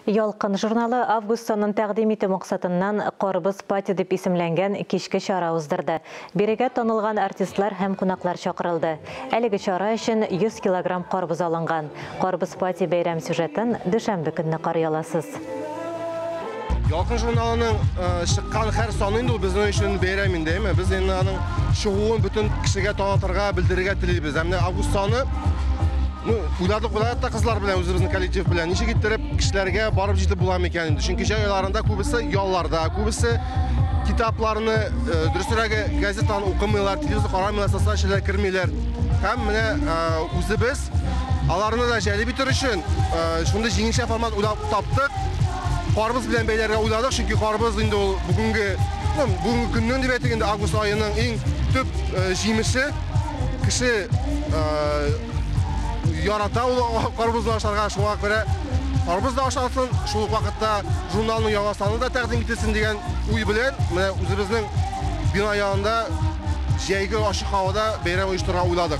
Ялқын журналы август санын тәқдим ите мақсатыннан Qorбыз пати деп исемләнгән кичке чара уздырды. Бирегә танылган артистлар һәм кунаклар чакырылды. Әлеге чара өчен 100 килограмм Qorбыз алынган. Qorбыз пати бәйрәм сюжетын дүшәмбе көнне карый аласыз. Ялқын журналының шыққан һәр саны инде безнең өчен бәйрәм инде, без инде аның чыгуын бөтен кешегә танытырга, белдерергә телибез. Әмма август саны уйладык та кызлар белән үзебезнең коллектив белән ничек иттереп кешеләргә барып җитеп була микән инде. Чөнки җәй айларында күбесе ялларда, күбесе китапларны дөресрәге газетаны укымыйлар, телевизор карамыйлар, социаль шәбәкәләргә кермиләр. Һәм менә үзебез аларны да җәлеп итер өчен шундый җиңелчә формат уйлап таптык. Qorбыз белән бәйләргә уйладык, чөнки Qorбыз инде ул бүгенге көннең дип әйтик инде август аеның иң төп җимеше. Кеше ярата ул Qorбызны ашарга, шуңа күрә Qorбыз да ашасын, шул ук вакытта журналның яңа саны да тәкъдим ителсен дигән уй белән менә үзебезнең бина янында җәйге ачык һавада бәйрәм оештырырга уйладык.